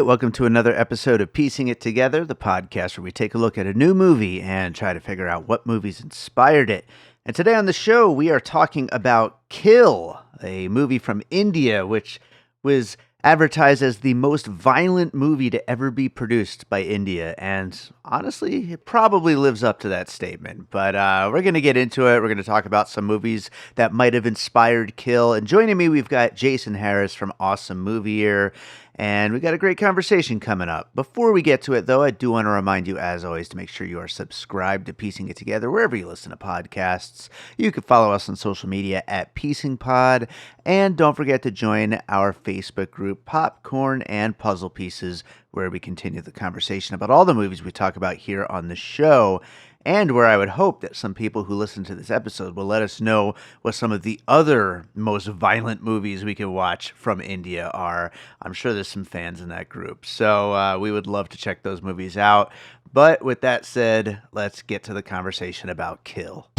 Welcome to another episode of Piecing It Together, the podcast where we take a look at a new movie and try to figure out what movies inspired it. And today on the show, we are talking about Kill, a movie from India, which was advertised as the most violent movie to ever be produced by India. And honestly, it probably lives up to that statement. But we're going to get into it. We're going to talk about some movies that might have inspired Kill. And joining me, we've got Jason Harris from Awesome Movie Year. And we got a great conversation coming up. Before we get to it, though, I do want to remind you, as always, to make sure you are subscribed to Piecing It Together wherever you listen to podcasts. You can follow us on social media at PiecingPod. And don't forget to join our Facebook group, Popcorn and Puzzle Pieces, where we continue the conversation about all the movies we talk about here on the show. And where I would hope that some people who listen to this episode will let us know what some of the other most violent movies we can watch from India are. I'm sure there's some fans in that group. So we would love to check those movies out. But with that said, let's get to the conversation about Kill.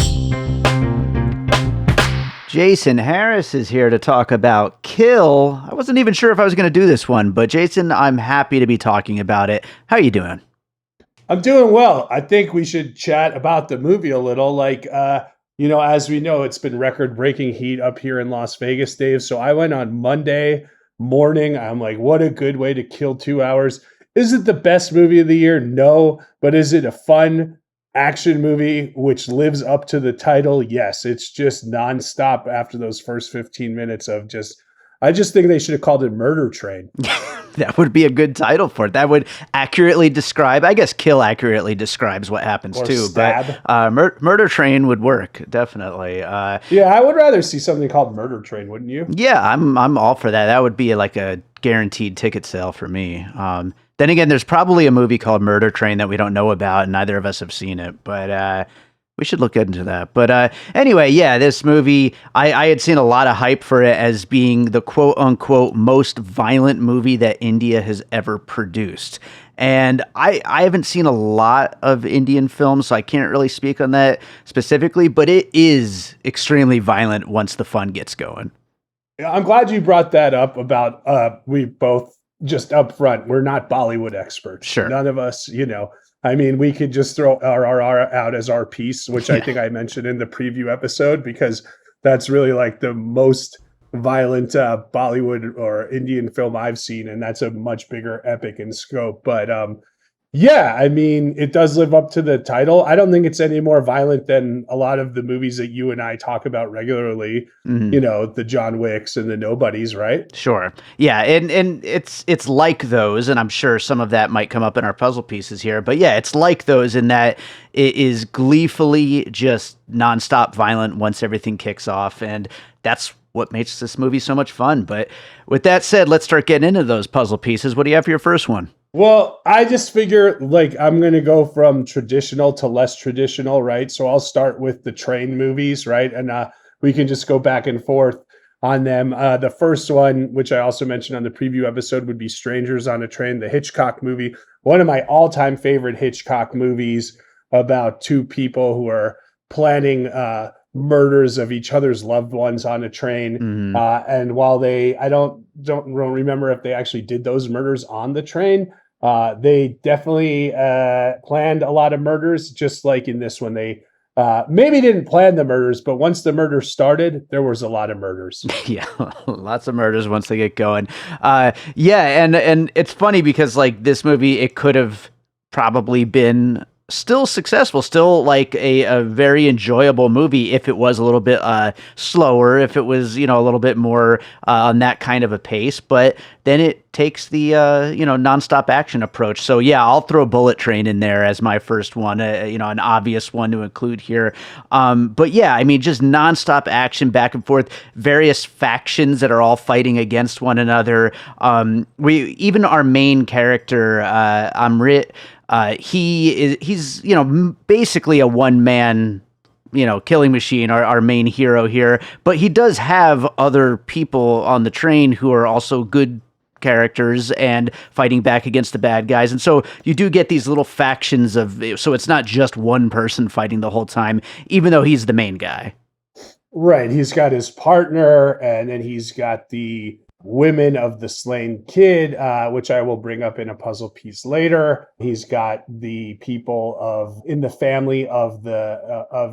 Jason Harris is here to talk about Kill. I wasn't even sure if I was going to do this one, but Jason, I'm happy to be talking about it. How are you doing? I'm doing well. I think we should chat about the movie a little. As we know, it's been record-breaking heat up here in Las Vegas, Dave. So I went on Monday morning. I'm like, what a good way to kill 2 hours. Is it the best movie of the year? No. But is it a fun action movie which lives up to the title? Yes. It's just nonstop after those first 15 minutes of I just think they should have called it Murder Train. That would be a good title for it. That would accurately describe, I guess Kill accurately describes what happens or too. Stab. But Murder Train would work, definitely. Yeah, I would rather see something called Murder Train, wouldn't you? Yeah, I'm all for that. That would be like a guaranteed ticket sale for me. Then again, there's probably a movie called Murder Train that we don't know about, and neither of us have seen it. But we should look into that. But anyway, yeah, this movie, I had seen a lot of hype for it as being the quote-unquote most violent movie that India has ever produced. And I haven't seen a lot of Indian films, so I can't really speak on that specifically, but it is extremely violent once the fun gets going. I'm glad you brought that up about we both just up front. We're not Bollywood experts. Sure. None of us, I mean, we could just throw RRR out as our piece, which I think I mentioned in the preview episode, because that's really like the most violent Bollywood or Indian film I've seen. And that's a much bigger epic in scope. But yeah, I mean, it does live up to the title. I don't think it's any more violent than a lot of the movies that you and I talk about regularly, the John Wicks and the Nobodies, right? Sure. Yeah, and it's like those, and I'm sure some of that might come up in our puzzle pieces here, but yeah, it's like those in that it is gleefully just nonstop violent once everything kicks off, and that's what makes this movie so much fun. But with that said, let's start getting into those puzzle pieces. What do you have for your first one? Well, I just figure I'm going to go from traditional to less traditional, right? So I'll start with the train movies, right? And we can just go back and forth on them. The first one, which I also mentioned on the preview episode, would be Strangers on a Train, the Hitchcock movie. One of my all-time favorite Hitchcock movies about two people who are planning murders of each other's loved ones on a train. Mm-hmm. And while I don't remember if they actually did those murders on the train, they definitely planned a lot of murders, just like in this one. They maybe didn't plan the murders, but once the murder started, there was a lot of murders. Yeah, lots of murders once they get going. Yeah, and it's funny because like this movie, it could have probably been still successful, still like a very enjoyable movie if it was a little bit slower, if it was, a little bit more on that kind of a pace, but then it takes the, nonstop action approach. So yeah, I'll throw Bullet Train in there as my first one, an obvious one to include here. But yeah, I mean, just nonstop action back and forth, various factions that are all fighting against one another. Even our main character, Amrit, he's basically a one-man killing machine, our main hero here, but he does have other people on the train who are also good characters and fighting back against the bad guys. And so you do get these little factions so it's not just one person fighting the whole time, even though he's the main guy. Right. He's got his partner, and then he's got the women of the slain kid, which I will bring up in a puzzle piece later. He's got the people in the family of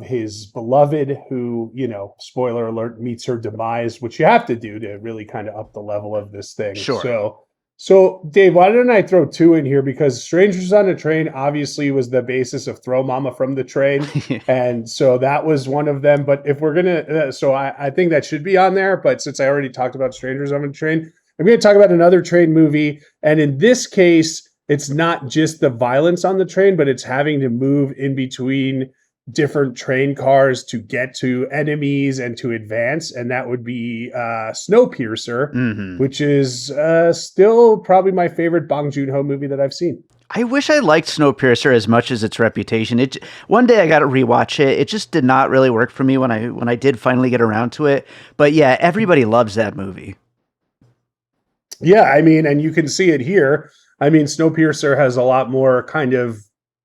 his beloved, who, spoiler alert, meets her demise, which you have to do to really kind of up the level of this thing. Sure. So Dave, why don't I throw two in here? Because Strangers on a Train obviously was the basis of Throw Mama from the Train. And so that was one of them. But if we're going to, I think that should be on there. But since I already talked about Strangers on a Train, I'm going to talk about another train movie. And in this case, it's not just the violence on the train, but it's having to move in between different train cars to get to enemies and to advance. And that would be Snowpiercer, which is still probably my favorite Bong Joon-ho movie that I've seen. I wish I liked Snowpiercer as much as its reputation. One day I got to rewatch it. It just did not really work for me when I did finally get around to it. But yeah, everybody loves that movie. Yeah, I mean, and you can see it here. I mean, Snowpiercer has a lot more kind of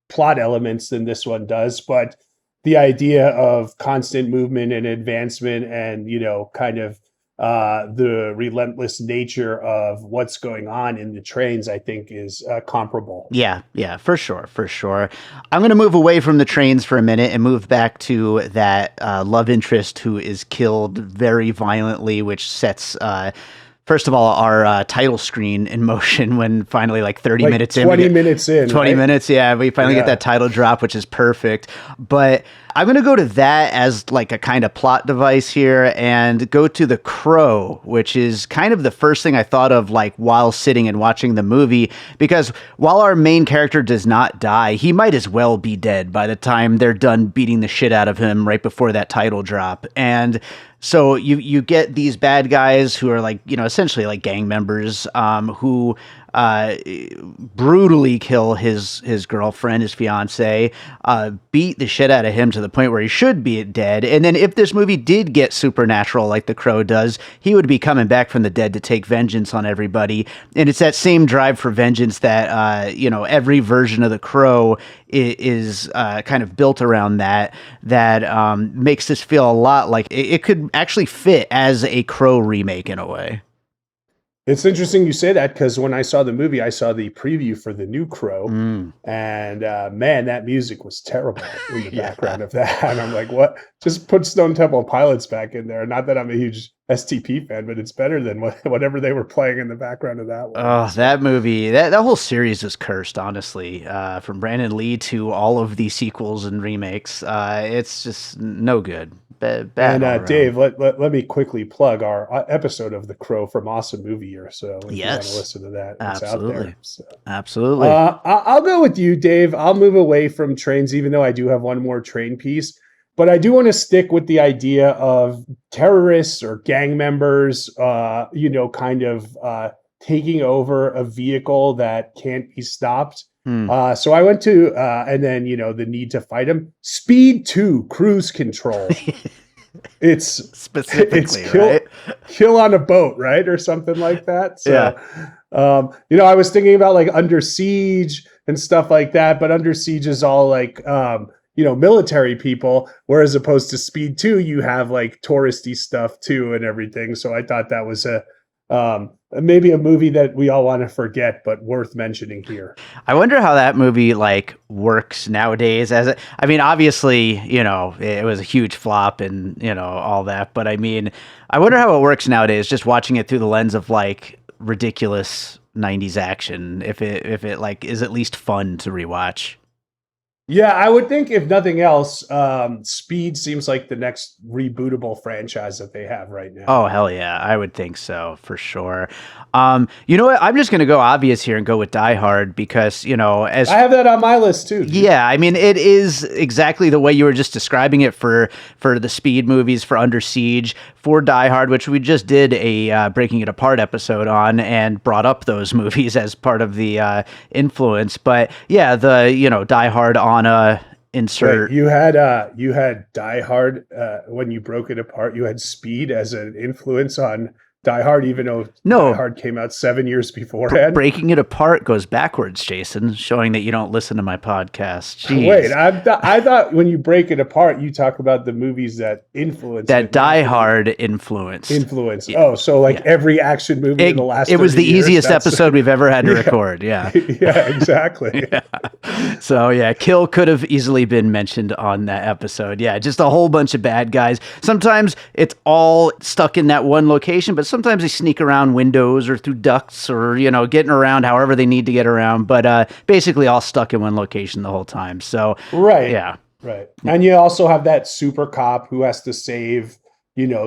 plot elements than this one does, but the idea of constant movement and advancement and, kind of the relentless nature of what's going on in the trains, I think is comparable. Yeah, for sure. I'm going to move away from the trains for a minute and move back to that love interest who is killed very violently, which sets... first of all, our title screen in motion when finally 30 minutes in. 20 minutes in. 20 right? minutes, yeah. We finally get that title drop, which is perfect. But I'm going to go to that as a kind of plot device here and go to The Crow, which is kind of the first thing I thought of while sitting and watching the movie. Because while our main character does not die, he might as well be dead by the time they're done beating the shit out of him right before that title drop. And so you get these bad guys who are essentially gang members who brutally kill his girlfriend, his fiance, beat the shit out of him to the point where he should be dead. And then if this movie did get supernatural like The Crow does, he would be coming back from the dead to take vengeance on everybody. And it's that same drive for vengeance that every version of The Crow is kind of built around that makes this feel a lot like it could actually fit as a Crow remake in a way. It's interesting you say that, because when I saw the movie, I saw the preview for the new Crow, and man, that music was terrible in the background of that. And I'm like, what? Just put Stone Temple Pilots back in there. Not that I'm a huge STP fan, but it's better than whatever they were playing in the background of that one. Oh, that movie, that whole series is cursed, honestly. From Brandon Lee to all of the sequels and remakes, it's just no good. Bad and Dave, let me quickly plug our episode of The Crow from Awesome Movie Year. So if you want to listen to that, it's out there. So. Absolutely. I'll go with you, Dave. I'll move away from trains, even though I do have one more train piece. But I do want to stick with the idea of terrorists or gang members, kind of taking over a vehicle that can't be stopped. So I went to, and then, the need to fight them. Speed 2, Cruise Control. It's specifically, right? Kill on a boat, right? Or something like that. So, I was thinking about Under Siege and stuff like that, but Under Siege is all military people, whereas opposed to Speed 2, you have touristy stuff too and everything. So I thought that was maybe a movie that we all want to forget, but worth mentioning here. I wonder how that movie works nowadays. Obviously, it was a huge flop and all that, but I wonder how it works nowadays. Just watching it through the lens of ridiculous 90s action, if it is at least fun to rewatch. Yeah, I would think if nothing else, Speed seems like the next rebootable franchise that they have right now. Oh, hell yeah. I would think so, for sure. You know what? I'm just going to go obvious here and go with Die Hard because, as I have that on my list too. Yeah, it is exactly the way you were just describing it for the Speed movies, for Under Siege, for Die Hard, which we just did a Breaking It Apart episode on and brought up those movies as part of the influence. But yeah, the, Die Hard on a insert. Wait, you had Die Hard when you broke it apart. You had Speed as an influence on Die Hard, even though No. Die Hard came out 7 years beforehand. Breaking It Apart goes backwards, Jason, showing that you don't listen to my podcast. Jeez. Wait, I thought when you break it apart, you talk about the movies that influence that it, Die Hard influenced. Yeah. Oh, so like every action movie in the last 30 It was the years, easiest episode we've ever had to record. Yeah. Yeah, exactly. Yeah. So yeah, Kill could have easily been mentioned on that episode. Yeah, just a whole bunch of bad guys. Sometimes it's all stuck in that one location, but sometimes they sneak around windows or through ducts or, getting around however they need to get around. But basically all stuck in one location the whole time. So, right. Yeah. Right. And you also have that super cop who has to save,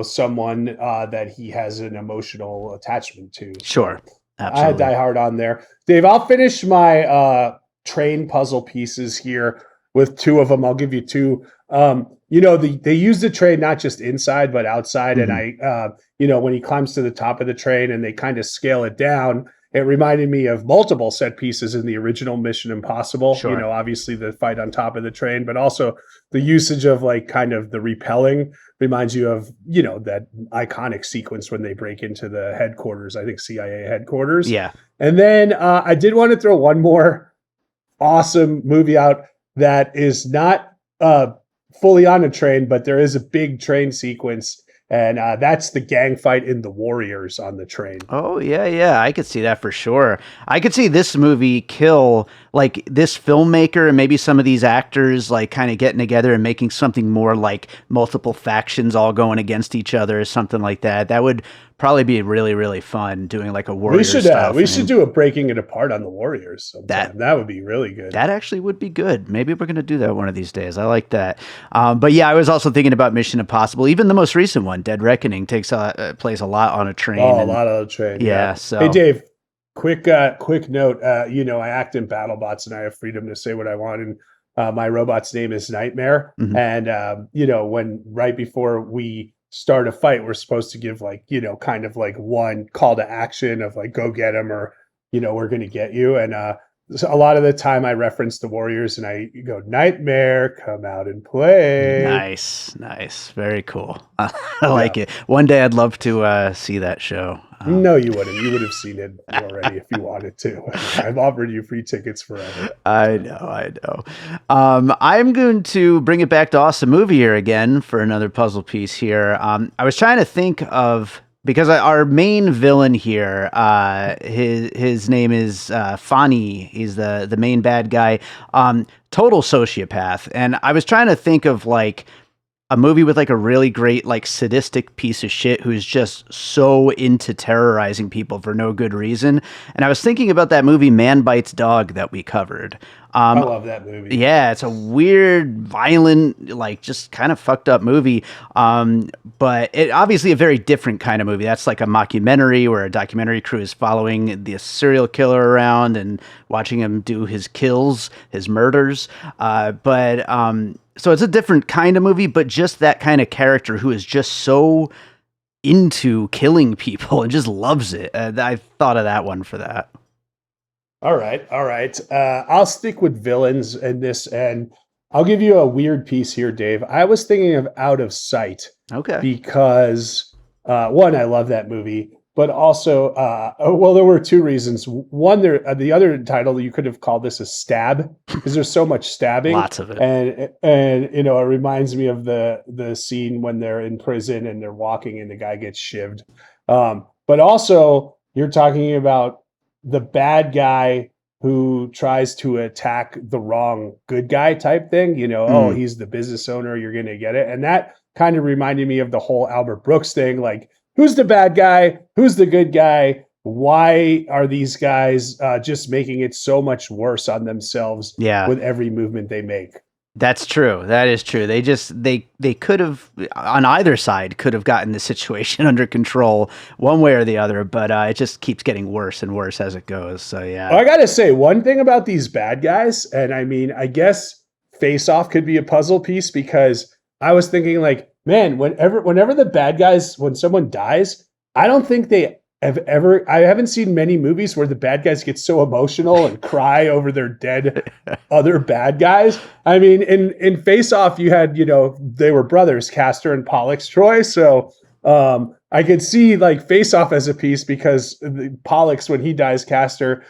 someone that he has an emotional attachment to. Ssure. Absolutely. I had Die Hard on there. Dave, I'll finish my train puzzle pieces here with two of them. I'll give you two. They use the train not just inside but outside. Mm-hmm. And when he climbs to the top of the train and they kind of scale it down, it reminded me of multiple set pieces in the original Mission Impossible. Sure. Obviously the fight on top of the train, but also the usage of like kind of the repelling reminds you of, that iconic sequence when they break into the headquarters, I think CIA headquarters. Yeah. And then I did want to throw one more awesome movie out that is not fully on a train, but there is a big train sequence. And that's the gang fight in The Warriors on the train. Oh, yeah. I could see that for sure. I could see this movie kill, like, this filmmaker and maybe some of these actors, like, kind of getting together and making something more like multiple factions all going against each other or something like that. That would probably be really, really fun, doing like a Warriors style We should do a Breaking It Apart on The Warriors sometime. That would be really good. That actually would be good. Maybe we're going to do that one of these days. I like that. But yeah, I was also thinking about Mission Impossible. Even the most recent one, Dead Reckoning, plays a lot on a train. Oh, a lot on a train. Yeah. So hey, Dave, quick note. I act in BattleBots and I have freedom to say what I want. And my robot's name is Nightmare. Mm-hmm. And, when right before we start a fight, we're supposed to give kind of like one call to action of like, go get him, or, we're going to get you. And so a lot of the time I reference the Warriors and I go, Nightmare, come out and play. Nice. Very cool. I like it. One day I'd love to see that show. No, you wouldn't. You would have seen it already if you wanted to. I've offered you free tickets forever. I know. I'm going to bring it back to Awesome Movie here again for another puzzle piece here. I was trying to think of, because our main villain here, his name is Fani. He's the main bad guy. Total sociopath. And I was trying to think of like a movie with like a really great, like sadistic piece of shit who's just so into terrorizing people for no good reason. And I was thinking about that movie Man Bites Dog that we covered. I love that movie. Yeah, it's a weird, violent, like just kind of fucked up movie. But it obviously a very different kind of movie. That's like a mockumentary where a documentary crew is following the serial killer around and watching him do his kills, his murders. So it's a different kind of movie, but just that kind of character who is just so into killing people and just loves it. I thought of that one for that. All right. I'll stick with villains in this, and I'll give you a weird piece here, Dave. I was thinking of Out of Sight. Okay. Because, one, I love that movie. But also, there were two reasons. One, the other title, you could have called this a stab, because there's so much stabbing. Lots of it. And it reminds me of the scene when they're in prison and they're walking and the guy gets shivved. But also, you're talking about the bad guy who tries to attack the wrong good guy type thing. Oh, he's the business owner, you're going to get it. And that kind of reminded me of the whole Albert Brooks thing, like, who's the bad guy? Who's the good guy? Why are these guys just making it so much worse on themselves with every movement they make? That's true. That is true. They could have, on either side, could have gotten the situation under control one way or the other, but it just keeps getting worse and worse as it goes. So, yeah. Well, I got to say, one thing about these bad guys, and I mean, I guess Face Off could be a puzzle piece, because I was thinking like, man, whenever the bad guys, when someone dies, I don't think they have ever, I haven't seen many movies where the bad guys get so emotional and cry over their dead other bad guys. I mean, in Face Off, you had, they were brothers, Castor and Pollux Troy. So I could see like Face Off as a piece because Pollux, when he dies, Castor,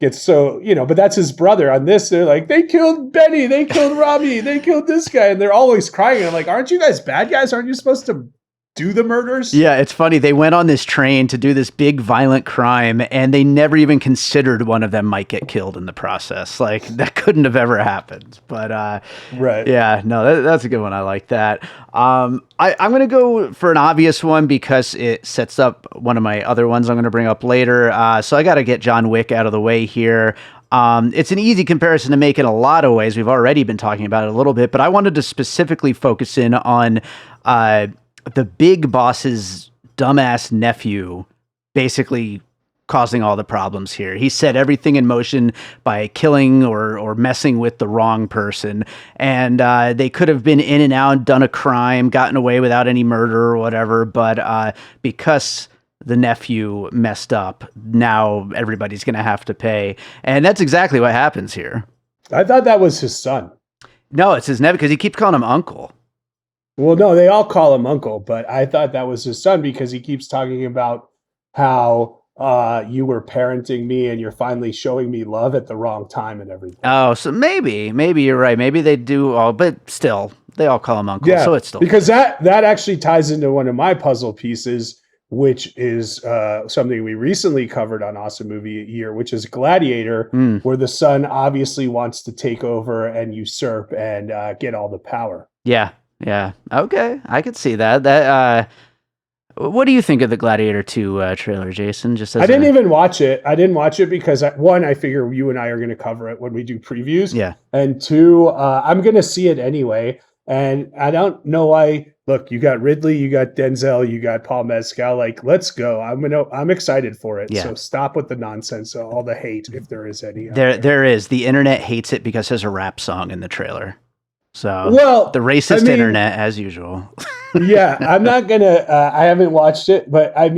gets so, but that's his brother. On this, they're like, they killed Benny, they killed Robbie, they killed this guy, and they're always crying. And I'm like, aren't you guys bad guys? Aren't you supposed to do the murders? Yeah, it's funny. They went on this train to do this big violent crime, and they never even considered one of them might get killed in the process. Like, that couldn't have ever happened. But right. Yeah, no, that's a good one. I like that. I'm going to go for an obvious one because it sets up one of my other ones I'm going to bring up later. So I got to get John Wick out of the way here. It's an easy comparison to make in a lot of ways. We've already been talking about it a little bit, but I wanted to specifically focus in on the big boss's dumbass nephew basically causing all the problems here. He set everything in motion by killing or messing with the wrong person. And they could have been in and out, done a crime, gotten away without any murder or whatever. But because the nephew messed up, now everybody's going to have to pay. And that's exactly what happens here. I thought that was his son. No, it's his nephew because he keeps calling him uncle. Well, no, they all call him uncle, but I thought that was his son because he keeps talking about how you were parenting me and you're finally showing me love at the wrong time and everything. Oh, so maybe you're right. Maybe they do all, but still, they all call him uncle. Yeah, so it's still because that actually ties into one of my puzzle pieces, which is something we recently covered on Awesome Movie Year, which is Gladiator, where the son obviously wants to take over and usurp and get all the power. Yeah. Yeah. Okay. I could see that. What do you think of the Gladiator 2 trailer, Jason? I didn't even watch it. I didn't watch it because one, I figure you and I are going to cover it when we do previews. Yeah. And two, I'm going to see it anyway. And I don't know why. Look, you got Ridley, you got Denzel, you got Paul Mescal. Like, let's go. I'm excited for it. Yeah. So stop with the nonsense, all the hate, if there is any. There is. The internet hates it because there's a rap song in the trailer. So, the racist internet, as usual. Yeah, I'm not gonna. I haven't watched it, but I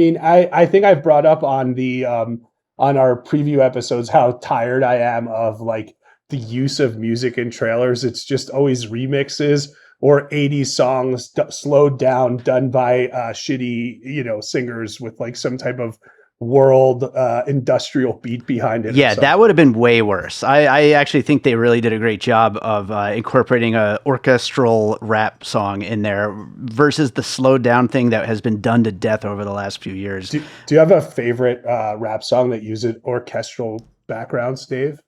think I've brought up on the on our preview episodes how tired I am of like the use of music in trailers. It's just always remixes or 80s songs slowed down, done by shitty singers with like some type of world industrial beat behind it. Yeah, that would have been way worse. I actually think they really did a great job of incorporating a orchestral rap song in there versus the slowed down thing that has been done to death over the last few years. Do you have a favorite rap song that uses orchestral backgrounds, Dave?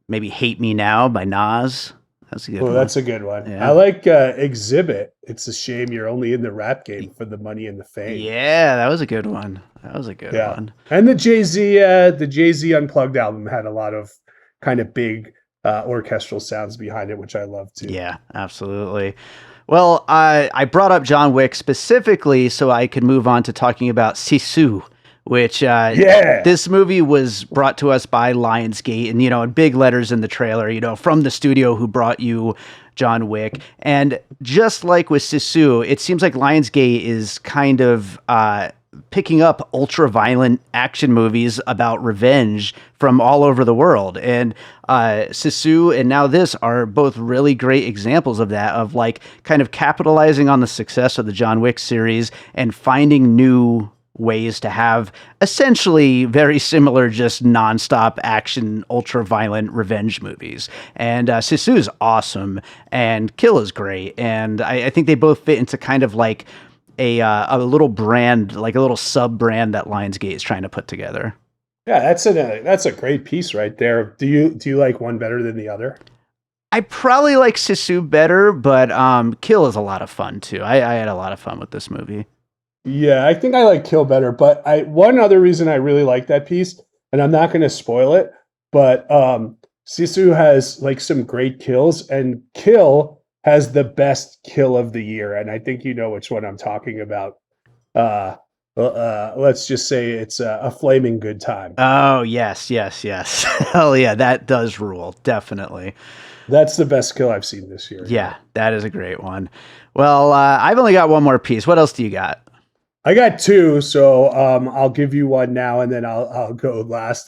Maybe Hate Me Now by Nas. That's a good one. That's a good one. Yeah. I like Exhibit. It's a shame you're only in the rap game for the money and the fame. Yeah, that was a good one. One. And the Jay-Z Unplugged album had a lot of kind of big orchestral sounds behind it, which I love too. Yeah, absolutely. Well, I brought up John Wick specifically so I could move on to talking about Sisu, which this movie was brought to us by Lionsgate, and in big letters in the trailer, from the studio who brought you John Wick. And just like with Sisu, it seems like Lionsgate is kind of picking up ultra-violent action movies about revenge from all over the world. And Sisu and now this are both really great examples of that, of like kind of capitalizing on the success of the John Wick series and finding new ways to have essentially very similar, just nonstop action, ultra violent revenge movies. And Sisu is awesome, and Kill is great. And I think they both fit into kind of like a little brand, like a little sub brand that Lionsgate is trying to put together. Yeah, that's a great piece right there. Do you like one better than the other? I probably like Sisu better, but Kill is a lot of fun too. I had a lot of fun with this movie. Yeah, I think I like Kill better, but one other reason I really like that piece, and I'm not going to spoil it, but Sisu has like some great kills, and Kill has the best kill of the year, and I think you know which one I'm talking about. Let's just say it's a flaming good time. Oh, yes. Hell yeah, that does rule, definitely. That's the best kill I've seen this year. Yeah, that is a great one. Well, I've only got one more piece. What else do you got? I got two, so I'll give you one now, and then I'll go last.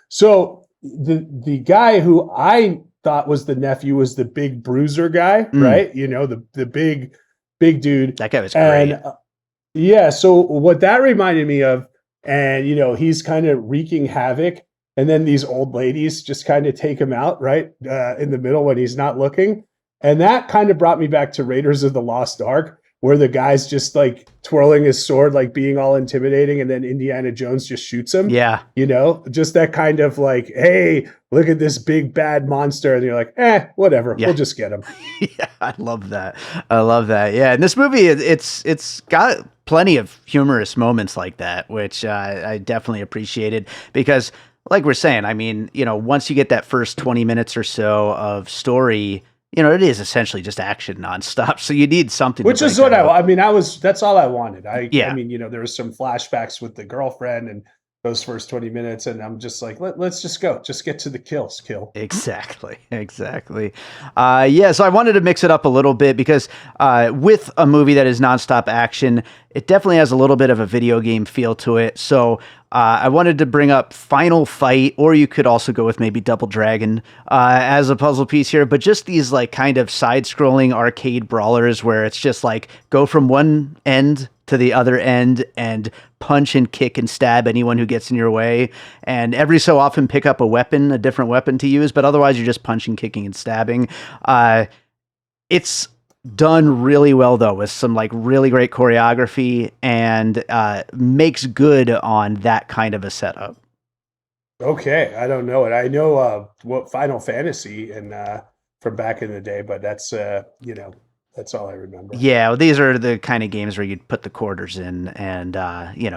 So the guy who I thought was the nephew was the big bruiser guy, right? The big dude. That guy was great. Yeah, so what that reminded me of, and he's kind of wreaking havoc, and then these old ladies just kind of take him out right in the middle when he's not looking, and that kind of brought me back to Raiders of the Lost Ark, where the guy's just like twirling his sword, like being all intimidating, and then Indiana Jones just shoots him. Yeah. Just that kind of like, hey, look at this big bad monster, and you're like, whatever, Yeah. we'll just get him. Yeah, I love that. Yeah, and this movie, it's got plenty of humorous moments like that, which I definitely appreciated because, like we're saying, I mean, once you get that first 20 minutes or so of story, it is essentially just action nonstop. So you need something. Which is what that's all I wanted. I Yeah. mean, there was some flashbacks with the girlfriend and those first 20 minutes. And I'm just like, let's just go. Just get to the kill. Exactly. Yeah, so I wanted to mix it up a little bit because with a movie that is nonstop action, it definitely has a little bit of a video game feel to it. So I wanted to bring up Final Fight, or you could also go with maybe Double Dragon as a puzzle piece here, but just these like kind of side-scrolling arcade brawlers where it's just like go from one end to the other end and punch and kick and stab anyone who gets in your way, and every so often pick up a different weapon to use, but otherwise you're just punching, kicking, and stabbing. It's done really well though, with some like really great choreography, and makes good on that kind of a setup. Okay, I don't know it. I know what Final Fantasy and from back in the day, but that's that's all I remember. Yeah, well, these are the kind of games where you'd put the quarters in and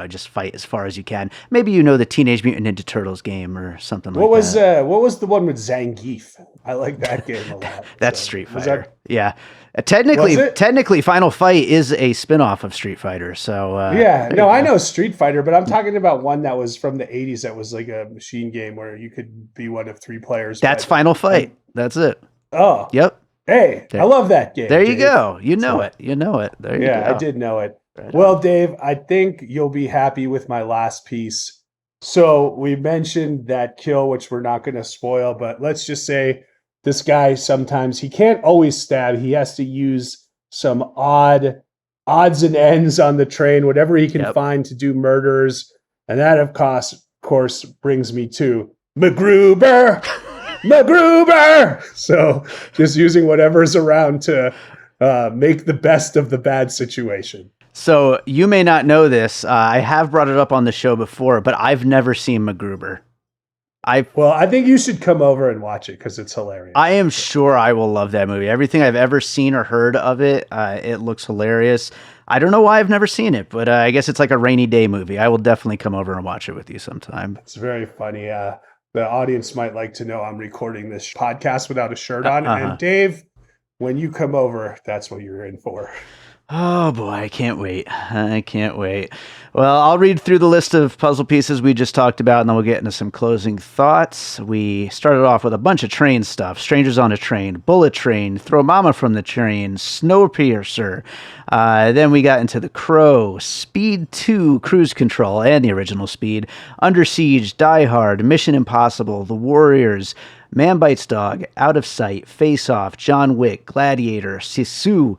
just fight as far as you can. Maybe the Teenage Mutant Ninja Turtles game or something like that. What was the one with Zangief? I like that game a lot. That's Street Fighter. Yeah. Technically, Final Fight is a spin-off of Street Fighter. So I know Street Fighter, but I'm talking about one that was from the 80s that was like a machine game where you could be one of three players. That's Final Fight. That's it. Oh. Yep. Hey, I love that game. There you go. You know it. There you go. Yeah, I did know it. Right well, Dave, I think you'll be happy with my last piece. So we mentioned that kill, which we're not going to spoil, but let's just say this guy sometimes, he can't always stab. He has to use some odds and ends on the train, whatever he can find to do murders. And that, of course, brings me to MacGruber. So just using whatever's around to make the best of the bad situation. So you may not know this. I have brought it up on the show before, but I've never seen MacGruber. I think you should come over and watch it because it's hilarious. I am sure I will love that movie. Everything I've ever seen or heard of it, it looks hilarious. I don't know why I've never seen it, but I guess it's like a rainy day movie. I will definitely come over and watch it with you sometime. It's very funny. The audience might like to know I'm recording this podcast without a shirt on. And Dave, when you come over, that's what you're in for. Oh boy, I can't wait. Well, I'll read through the list of puzzle pieces we just talked about, and then we'll get into some closing thoughts. We started off with a bunch of train stuff. Strangers on a Train, Bullet Train, Throw Mama from the Train, Snowpiercer. Then we got into The Crow, Speed 2, Cruise Control, and the original Speed, Under Siege, Die Hard, Mission Impossible, The Warriors, Man Bites Dog, Out of Sight, Face Off, John Wick, Gladiator, Sisu,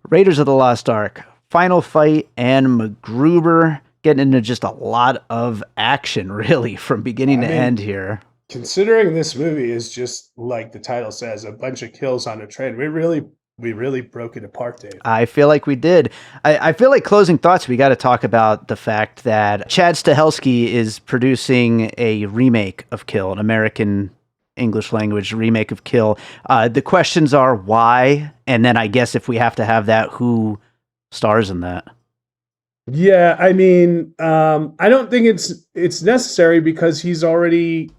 Raiders of the Lost Ark, Final Fight, and MacGruber. Getting into just a lot of action, really, from beginning to end here. Considering this movie is just, like the title says, a bunch of kills on a train, we really broke it apart, Dave. I feel like we did. I feel like closing thoughts, we got to talk about the fact that Chad Stahelski is producing a remake of Kill, an American English language remake of Kill. The questions are why, and then I guess if we have to have that, who stars in that? Yeah, I mean, I don't think it's necessary because he's already,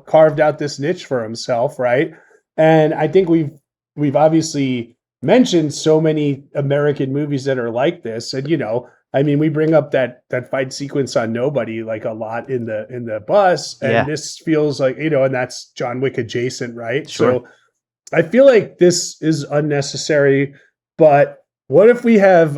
carved out this niche for himself, right? And I think we've obviously mentioned so many American movies that are like this, and I mean, we bring up that fight sequence on Nobody like a lot in the bus, and this feels like and that's John Wick adjacent, right? Sure. So I feel like this is unnecessary. But what if we have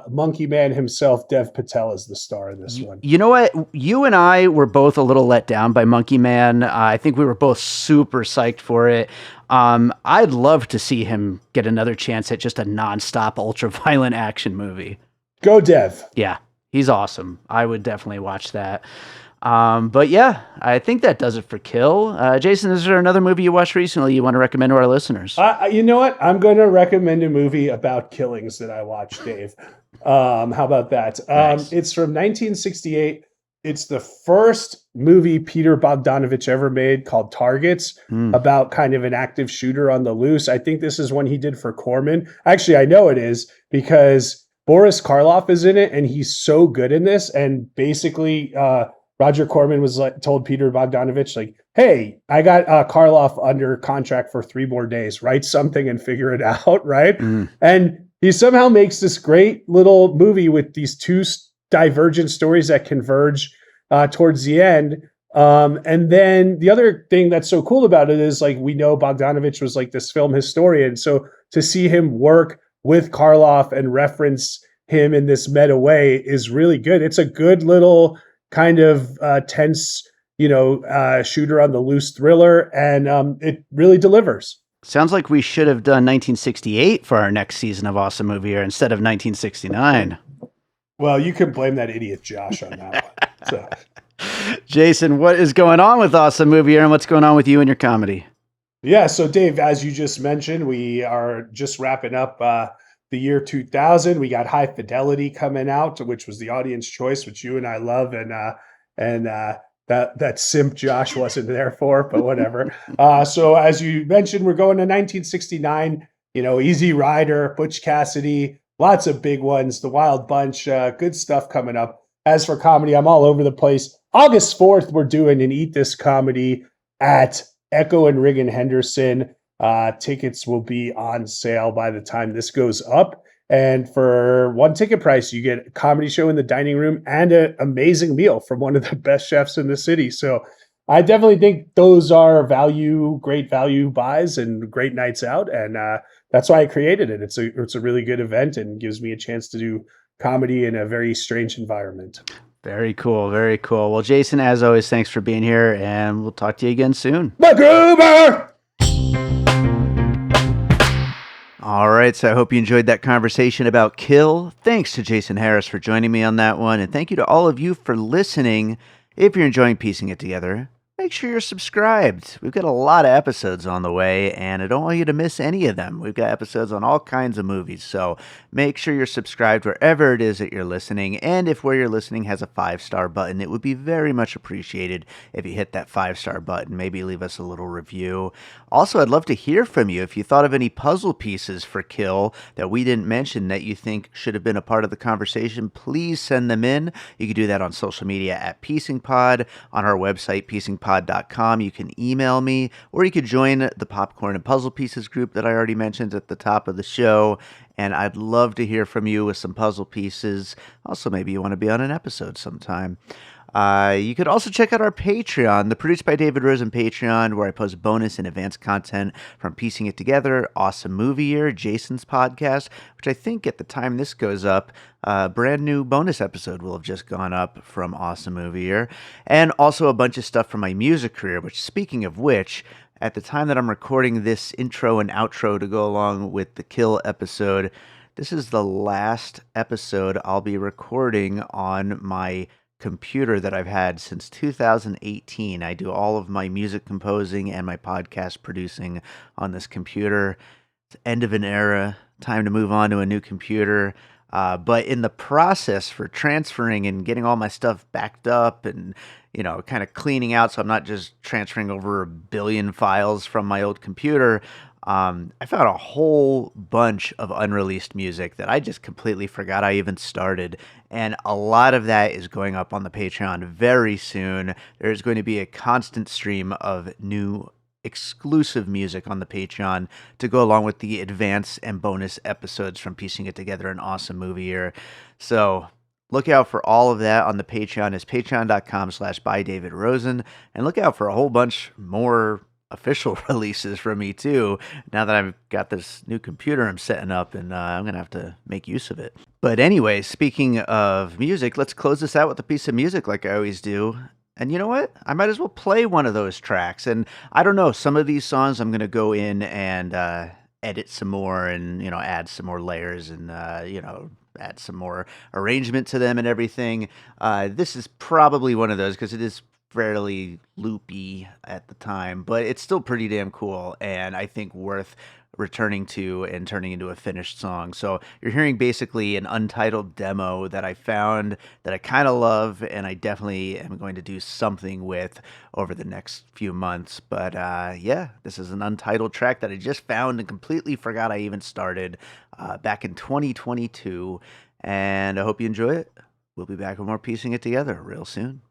Monkey Man himself, Dev Patel, as the star in this one? You know what? You and I were both a little let down by Monkey Man. I think we were both super psyched for it. I'd love to see him get another chance at just a nonstop, ultra-violent action movie. Go Dev. Yeah, he's awesome. I would definitely watch that. But yeah, I think that does it for Kill. Jason, is there another movie you watched recently you want to recommend to our listeners? You know what? I'm going to recommend a movie about killings that I watched, Dave. How about that? Nice. It's from 1968. It's the first movie Peter Bogdanovich ever made, called Targets, about kind of an active shooter on the loose. I think this is one he did for Corman. Actually, I know it is because Boris Karloff is in it, and he's so good in this. And basically, Roger Corman was told Peter Bogdanovich, like, hey, I got Karloff under contract for 3 more days. Write something and figure it out, right? And he somehow makes this great little movie with these two divergent stories that converge towards the end. And then the other thing that's so cool about it is, like, we know Bogdanovich was like this film historian. So to see him work with Karloff and reference him in this meta way is really good. It's a good little kind of tense, shooter on the loose thriller, and it really delivers. Sounds like we should have done 1968 for our next season of Awesome Movie Year instead of 1969. Well, you can blame that idiot Josh on that one. So. Jason, what is going on with Awesome Movie Year, and what's going on with you and your comedy? Yeah, so Dave, as you just mentioned, we are just wrapping up the year 2000. We got High Fidelity coming out, which was the audience choice, which you and I love, and that simp Josh wasn't there for, but whatever. So as you mentioned, we're going to 1969. Easy Rider, Butch Cassidy, lots of big ones, The Wild Bunch, good stuff coming up. As for comedy, I'm all over the place. August 4th, we're doing an Eat This comedy at Echo and Rig and Henderson. Tickets will be on sale by the time this goes up. And for one ticket price, you get a comedy show in the dining room and an amazing meal from one of the best chefs in the city. So I definitely think those are great value buys and great nights out. And that's why I created it. It's a really good event and gives me a chance to do comedy in a very strange environment. Very cool. Very cool. Well, Jason, as always, thanks for being here, and we'll talk to you again soon. MacGruber! All right, so I hope you enjoyed that conversation about Kill. Thanks to Jason Harris for joining me on that one, and thank you to all of you for listening. If you're enjoying piecing it together, make sure you're subscribed. We've got a lot of episodes on the way, and I don't want you to miss any of them. We've got episodes on all kinds of movies, so make sure you're subscribed wherever it is that you're listening, and if where you're listening has a 5-star button, it would be very much appreciated if you hit that 5-star button. Maybe leave us a little review. Also, I'd love to hear from you. If you thought of any puzzle pieces for Kill that we didn't mention that you think should have been a part of the conversation, please send them in. You can do that on social media at PiecingPod, on our website, piecingpod.com. You can email me, or you could join the Popcorn and Puzzle Pieces group that I already mentioned at the top of the show. And I'd love to hear from you with some puzzle pieces. Also, maybe you want to be on an episode sometime. You could also check out our Patreon, the Produced by David Rosen Patreon, where I post bonus and advanced content from Piecing It Together, Awesome Movie Year, Jason's podcast, which I think at the time this goes up, a brand new bonus episode will have just gone up from Awesome Movie Year, and also a bunch of stuff from my music career, which, speaking of which, at the time that I'm recording this intro and outro to go along with the Kill episode, this is the last episode I'll be recording on my computer that I've had since 2018. I do all of my music composing and my podcast producing on this computer. It's the end of an era, time to move on to a new computer. But in the process for transferring and getting all my stuff backed up and, kind of cleaning out so I'm not just transferring over a billion files from my old computer, I found a whole bunch of unreleased music that I just completely forgot I even started. And a lot of that is going up on the Patreon very soon. There's going to be a constant stream of new exclusive music on the Patreon to go along with the advance and bonus episodes from Piecing It Together, an Awesome Movie Year. So look out for all of that on the Patreon. It's patreon.com/bydavidrosen. And look out for a whole bunch more official releases from me too, now that I've got this new computer I'm setting up, and I'm going to have to make use of it. But anyway, speaking of music, let's close this out with a piece of music like I always do. And you know what? I might as well play one of those tracks. And I don't know, some of these songs I'm going to go in and edit some more and, add some more layers and, add some more arrangement to them and everything. This is probably one of those because it is fairly loopy at the time, but it's still pretty damn cool and I think worth returning to and turning into a finished song. So you're hearing basically an untitled demo that I found that I kind of love and I definitely am going to do something with over the next few months. But yeah, this is an untitled track that I just found and completely forgot I even started back in 2022. And I hope you enjoy it. We'll be back with more piecing it together real soon.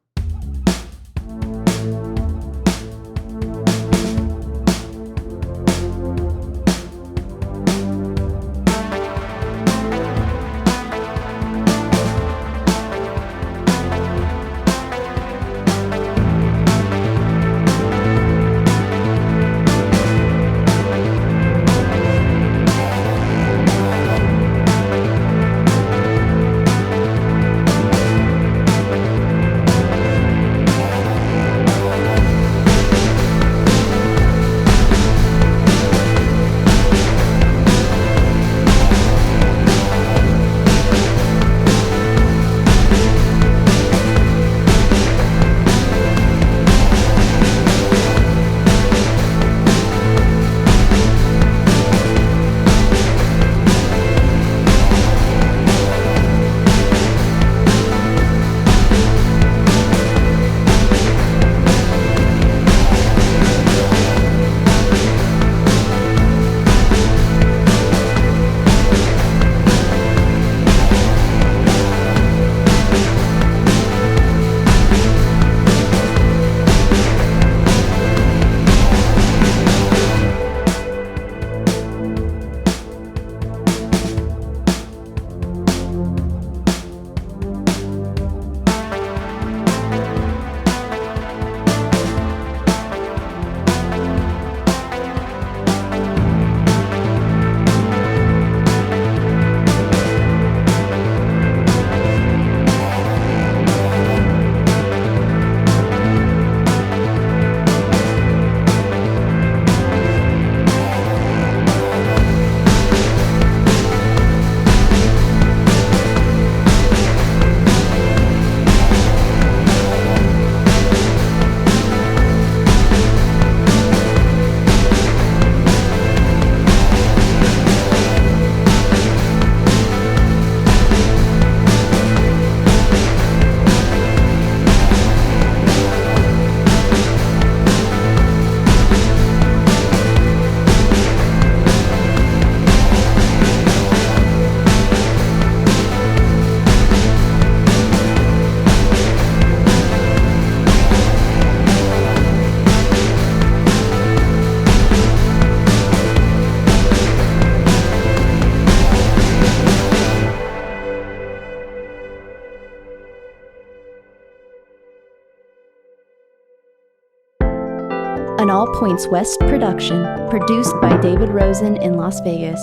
An All Points West production, produced by David Rosen in Las Vegas.